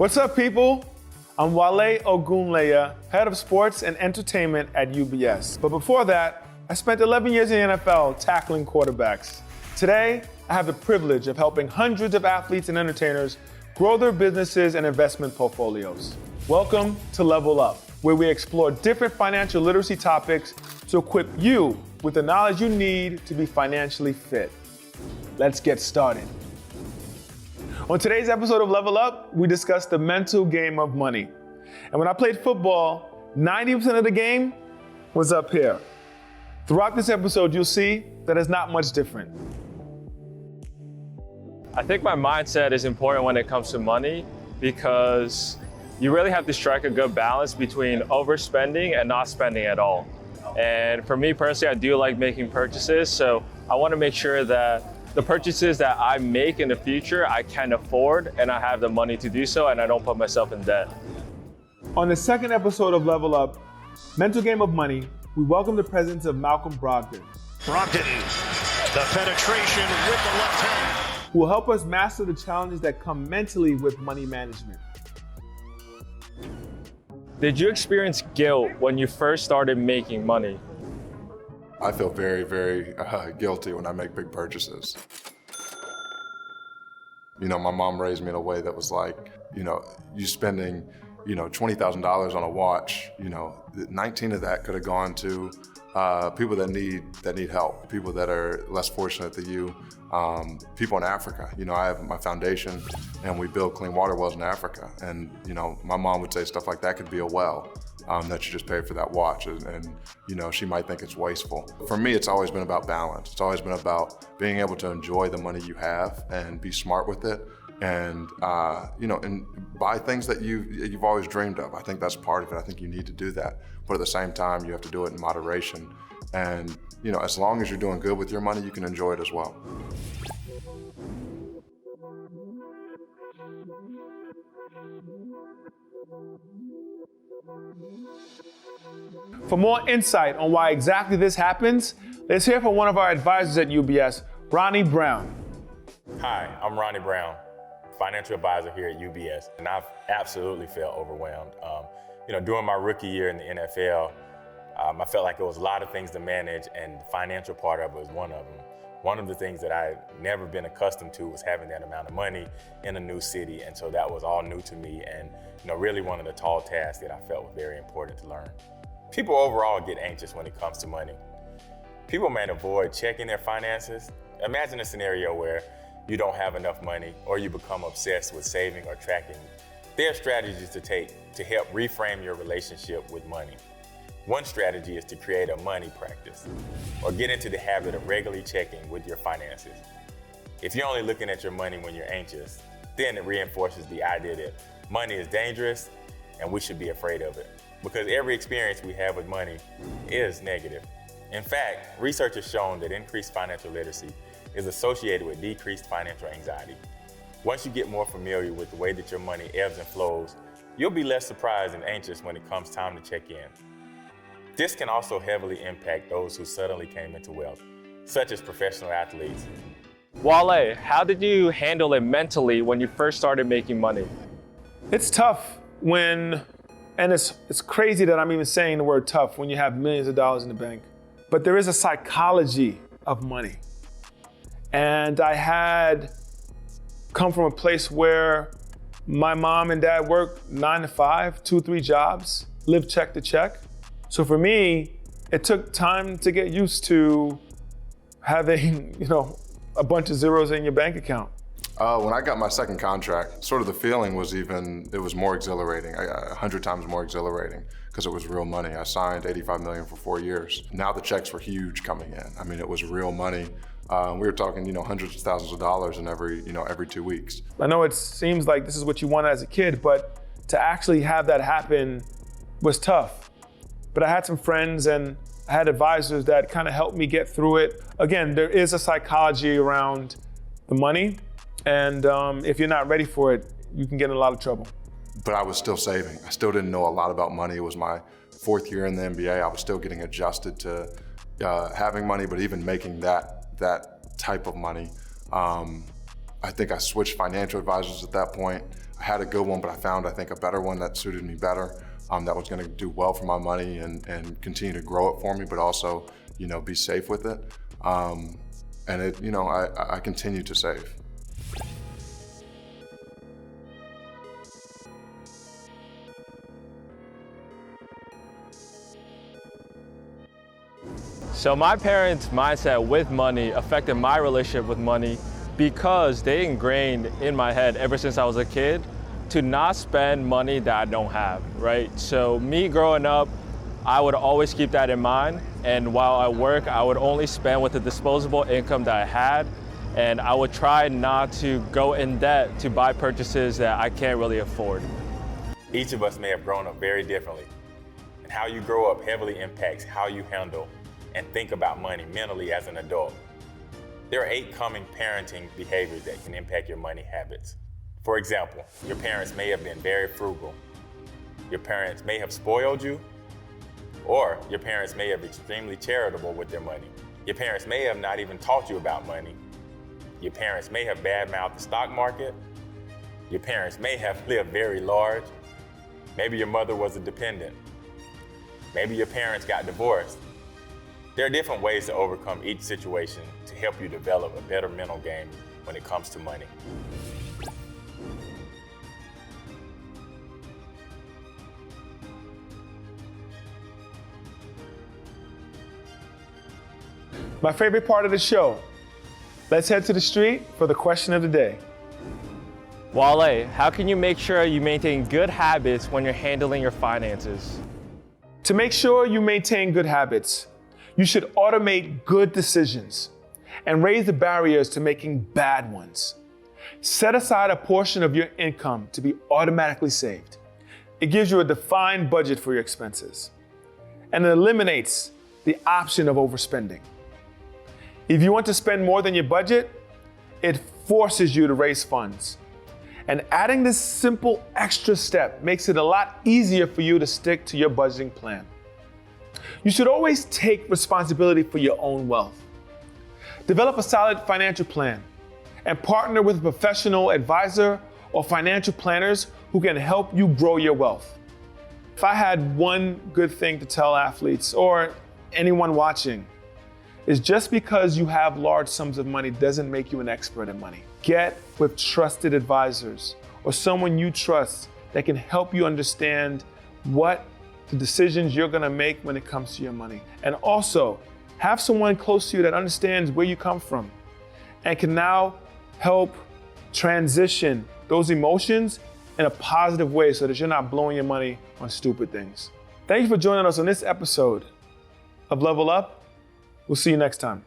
What's up, people? I'm Wale Ogunleye, head of sports and entertainment at UBS. But before that, I spent 11 years in the NFL tackling quarterbacks. Today, I have the privilege of helping hundreds of athletes and entertainers grow their businesses and investment portfolios. Welcome to Level Up, where we explore different financial literacy topics to equip you with the knowledge you need to be financially fit. Let's get started. On today's episode of Level Up, we discuss the mental game of money. And when I played football, 90% of the game was up here. Throughout this episode, you'll see that it's not much different. I think my mindset is important when it comes to money because you really have to strike a good balance between overspending and not spending at all. And for me personally, I do like making purchases, so I want to make sure that the purchases that I make in the future, I can afford and I have the money to do so and I don't put myself in debt. On the second episode of Level Up, Mental Game of Money, we welcome the presence of Malcolm Brogdon. Brogdon, the penetration with the left hand. Who will help us master the challenges that come mentally with money management. Did you experience guilt when you first started making money? I feel very, very guilty when I make big purchases. You know, my mom raised me in a way that was like, you spending, $20,000 on a watch, 19 of that could have gone to people that need help, people that are less fortunate than you, people in Africa. I have my foundation and we build clean water wells in Africa. And, my mom would say stuff like that could be a well that you just pay for that watch. And she might think it's wasteful. For me, it's always been about balance. It's always been about being able to enjoy the money you have and be smart with it. And, and buy things that you've always dreamed of. I think that's part of it. I think you need to do that. But at the same time, you have to do it in moderation. And, as long as you're doing good with your money, you can enjoy it as well. For more insight on why exactly this happens, let's hear from one of our advisors at UBS, Ronnie Brown. Hi, I'm Ronnie Brown, financial advisor here at UBS, and I've absolutely felt overwhelmed. During my rookie year in the NFL, I felt like it was a lot of things to manage, and the financial part of it was one of them. One of the things that I had never been accustomed to was having that amount of money in a new city, and so that was all new to me, and really one of the tall tasks that I felt was very important to learn. People overall get anxious when it comes to money. People may avoid checking their finances. Imagine a scenario where you don't have enough money or you become obsessed with saving or tracking. There are strategies to take to help reframe your relationship with money. One strategy is to create a money practice or get into the habit of regularly checking with your finances. If you're only looking at your money when you're anxious, then it reinforces the idea that money is dangerous and we should be afraid of it, because every experience we have with money is negative. In fact, research has shown that increased financial literacy is associated with decreased financial anxiety. Once you get more familiar with the way that your money ebbs and flows, you'll be less surprised and anxious when it comes time to check in. This can also heavily impact those who suddenly came into wealth, such as professional athletes. Wale, how did you handle it mentally when you first started making money? It's tough and it's crazy that I'm even saying the word tough when you have millions of dollars in the bank. But there is a psychology of money. And I had come from a place where my mom and dad worked 9 to 5, 2-3 jobs, lived check to check. So for me, it took time to get used to having, a bunch of zeros in your bank account. When I got my second contract, sort of the feeling was it was more exhilarating, 100 times more exhilarating, because it was real money. I signed $85 million for 4 years. Now the checks were huge coming in. I mean, it was real money. We were talking, hundreds of thousands of dollars in every 2 weeks. I know it seems like this is what you wanted as a kid, but to actually have that happen was tough. But I had some friends and I had advisors that kind of helped me get through it. Again, there is a psychology around the money, and if you're not ready for it, you can get in a lot of trouble. But I was still saving. I still didn't know a lot about money. It was my 4th year in the NBA. I was still getting adjusted to having money, but even making that type of money I think I switched financial advisors at that point. I had a good one, but I found, I think, a better one that suited me better, that was gonna do well for my money and continue to grow it for me, but also, be safe with it. And it, I continue to save. So my parents' mindset with money affected my relationship with money because they ingrained in my head ever since I was a kid to not spend money that I don't have, right? So me growing up, I would always keep that in mind. And while I work, I would only spend with the disposable income that I had. And I would try not to go in debt to buy purchases that I can't really afford. Each of us may have grown up very differently. And how you grow up heavily impacts how you handle and think about money mentally as an adult. There are 8 common parenting behaviors that can impact your money habits. For example, your parents may have been very frugal. Your parents may have spoiled you, or your parents may have been extremely charitable with their money. Your parents may have not even taught you about money. Your parents may have badmouthed the stock market. Your parents may have lived very large. Maybe your mother was a dependent. Maybe your parents got divorced. There are different ways to overcome each situation to help you develop a better mental game when it comes to money. My favorite part of the show. Let's head to the street for the question of the day. Wale, how can you make sure you maintain good habits when you're handling your finances? To make sure you maintain good habits, you should automate good decisions and raise the barriers to making bad ones. Set aside a portion of your income to be automatically saved. It gives you a defined budget for your expenses, and it eliminates the option of overspending. If you want to spend more than your budget, it forces you to raise funds. And adding this simple extra step makes it a lot easier for you to stick to your budgeting plan. You should always take responsibility for your own wealth. Develop a solid financial plan and partner with a professional advisor or financial planners who can help you grow your wealth. If I had one good thing to tell athletes or anyone watching, is just because you have large sums of money doesn't make you an expert at money. Get with trusted advisors or someone you trust that can help you understand what the decisions you're gonna make when it comes to your money. And also, have someone close to you that understands where you come from and can now help transition those emotions in a positive way so that you're not blowing your money on stupid things. Thank you for joining us on this episode of Level Up. We'll see you next time.